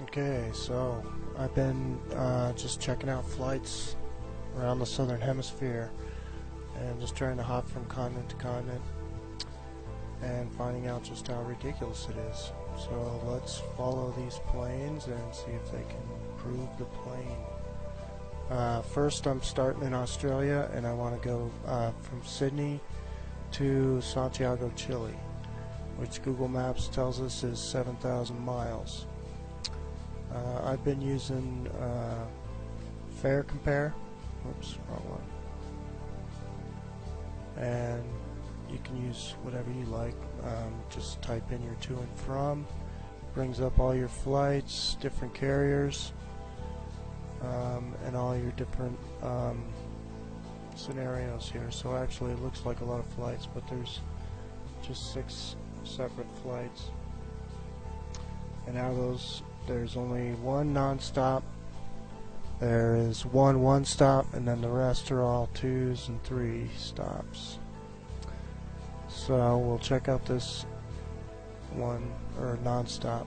Okay, so I've been just checking out flights around the southern hemisphere and just trying to hop from continent to continent and finding out just how ridiculous it is. So let's follow these planes and see if they can prove the plane. First, I'm starting in Australia, and I want to go from Sydney to Santiago, Chile, which Google Maps tells us is 7,000 miles. I've been using Fare Compare. Oops, wrong one. And you can use whatever you like. Just type in your to and from. Brings up all your flights, different carriers, and all your different scenarios here. So actually it looks like a lot of flights, but there's just 6 separate flights. And out of those, there's only one non-stop, there is one stop, and then the rest are all 2s and 3 stops. So we'll check out this one, or non-stop,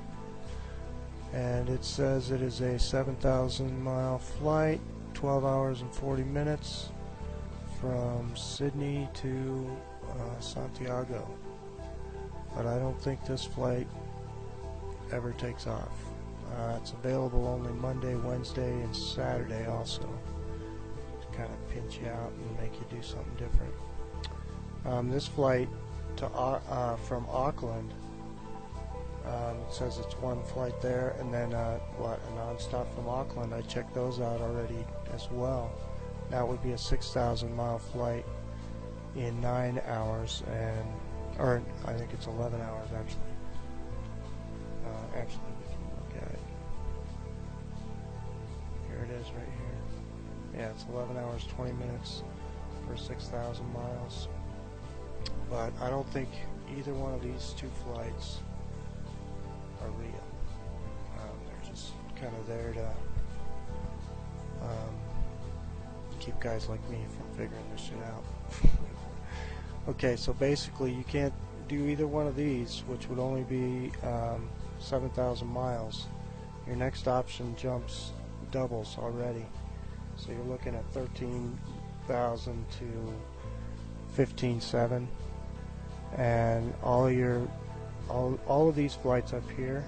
and it says it is a 7,000 mile flight, 12 hours and 40 minutes from Sydney to Santiago, but I don't think this flight ever takes off. It's available only Monday, Wednesday, and Saturday also, to kind of pinch you out and make you do something different. This flight to from Auckland, it says it's one flight there, and then a non-stop from Auckland. I checked those out already as well. That would be a 6,000 mile flight in 9 hours, or I think it's 11 hours actually. Actually, we can look at it. Here it is right here. Yeah, it's 11 hours 20 minutes for 6,000 miles. But I don't think either one of these 2 flights are real. They're just kind of there to keep guys like me from figuring this shit out. Okay, so basically you can't do either one of these, which would only be 7,000 miles. Your next option doubles already, so you're looking at 13,000 to 15,700, and all of these flights up here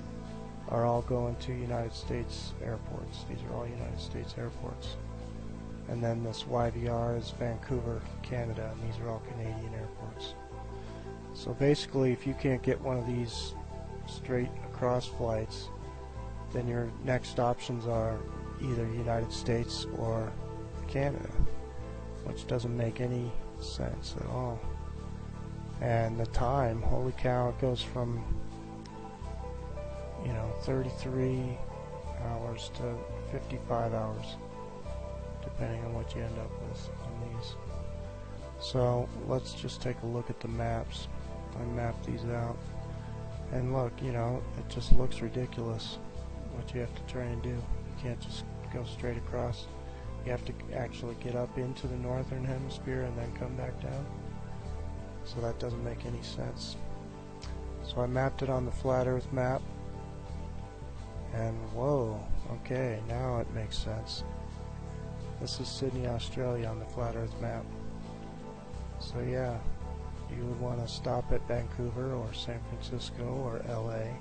are all going to United States airports. These are all United States airports. And then this YVR is Vancouver, Canada, and these are all Canadian airports. So basically, if you can't get one of these straight across flights, then your next options are either United States or Canada, which doesn't make any sense at all. And the time, holy cow, it goes from 33 hours to 55 hours, depending on what you end up with on these. So let's just take a look at the maps. I mapped these out, and look, it just looks ridiculous what you have to try and do. You can't just go straight across. You have to actually get up into the northern hemisphere and then come back down. So that doesn't make any sense. So I mapped it on the flat earth map, and whoa, okay, now it makes sense. This is Sydney, Australia on the flat earth map. So yeah, you would want to stop at Vancouver or San Francisco or LA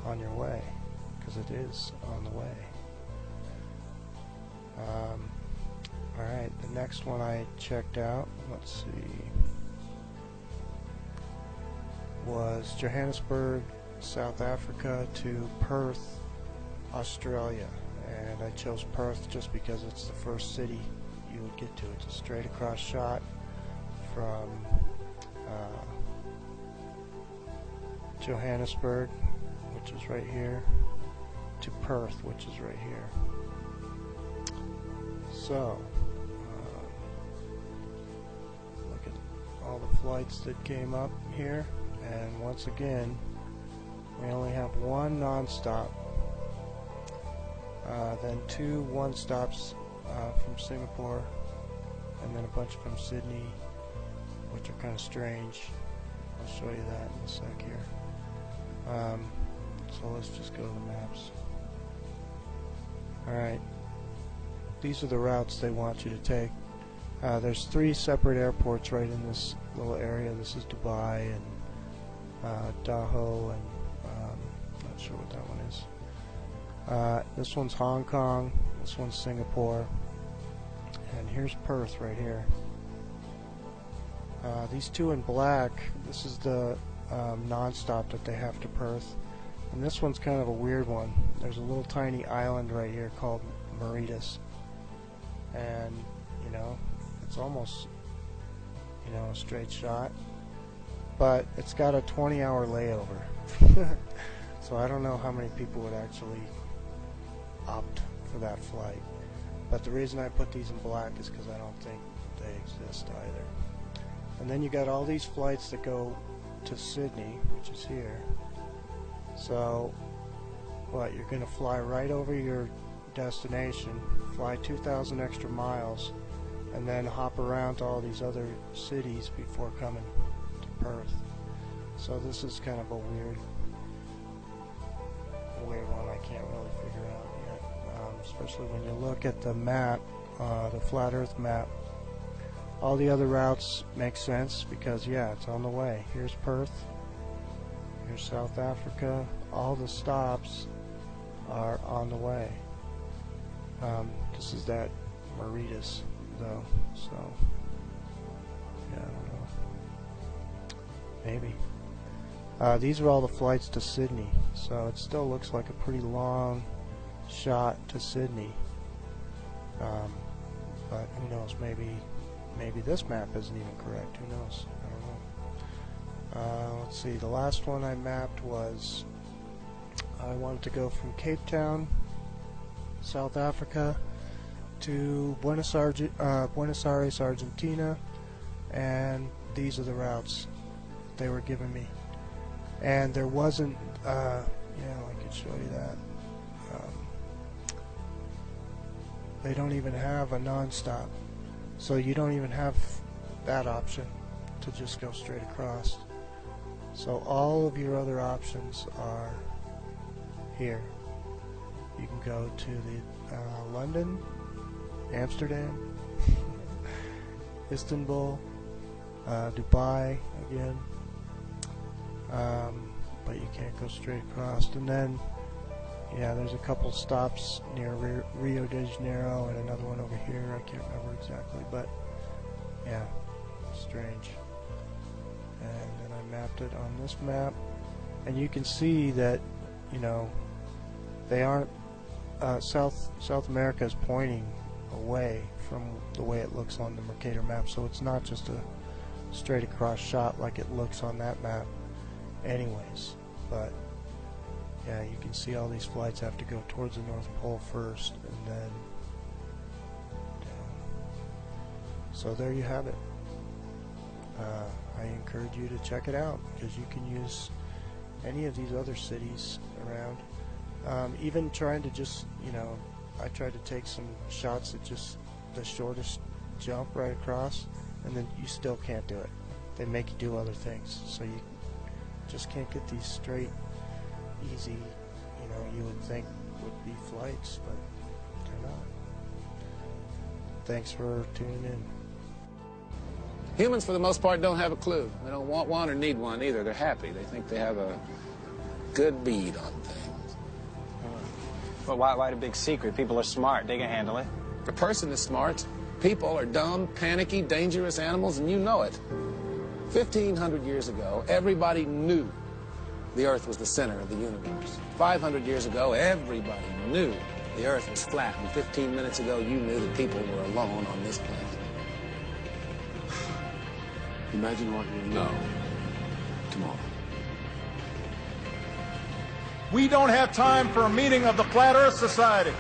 on your way, because it is on the way. Alright, the next one I checked out, let's see, was Johannesburg, South Africa to Perth, Australia. And I chose Perth just because it's the first city you would get to. It's a straight across shot from Johannesburg, which is right here, to Perth, which is right here. So look at all the flights that came up here, and once again we only have one non-stop, then 2 one-stops from Singapore, and then a bunch from Sydney, which are kind of strange. I'll show you that in a sec here. So let's just go to the maps. Alright, these are the routes they want you to take. There's 3 separate airports right in this little area. This is Dubai and Daho, and not sure what that one is. This one's Hong Kong, this one's Singapore, and here's Perth right here. These 2 in black, this is the non-stop that they have to Perth, and this one's kind of a weird one. There's a little tiny island right here called Mauritius, and you know, it's almost, you know, a straight shot, but it's got a 20-hour layover. So I don't know how many people would actually opt for that flight, but the reason I put these in black is because I don't think they exist either. And then you got all these flights that go to Sydney, which is here. So what, you're going to fly right over your destination, fly 2,000 extra miles, and then hop around to all these other cities before coming to Perth. So this is kind of a weird one I can't really figure out yet, especially when you look at the map, the flat earth map. All the other routes make sense because, yeah, it's on the way. Here's Perth, here's South Africa. All the stops are on the way. This is that Mauritius though, so yeah, I don't know. Maybe. These are all the flights to Sydney, so it still looks like a pretty long shot to Sydney. But who knows? Maybe this map isn't even correct. Who knows? I don't know. Let's see. The last one I mapped was I wanted to go from Cape Town, South Africa, to Buenos Aires, Argentina, and these are the routes they were giving me. And there wasn't, yeah, I could show you that. They don't even have a non-stop, so you don't even have that option to just go straight across. So all of your other options are here. You can go to the London, Amsterdam, Istanbul, Dubai again, but you can't go straight across. And then, yeah, there's a couple stops near Rio de Janeiro and another one over here. I can't remember exactly, but yeah, strange. And then I mapped it on this map, and you can see that, you know, they aren't. South America is pointing away from the way it looks on the Mercator map, so it's not just a straight across shot like it looks on that map anyways. But yeah, you can see all these flights have to go towards the North Pole first and then down. So there you have it. I encourage you to check it out because you can use any of these other cities around. Even trying to just, you know, I tried to take some shots at just the shortest jump right across, and then you still can't do it. They make you do other things, so you just can't get these straight, easy, you know, you would think would be flights, but they're not. Thanks for tuning in. Humans, for the most part, don't have a clue. They don't want one or need one either. They're happy. They think they have a good bead on things. But why the big secret? People are smart. They can handle it. The person is smart. People are dumb, panicky, dangerous animals, and you know it. 1,500 years ago, everybody knew the Earth was the center of the universe. 500 years ago, everybody knew the Earth was flat. And 15 minutes ago, you knew that people were alone on this planet. Imagine what we know tomorrow. We don't have time for a meeting of the Flat Earth Society.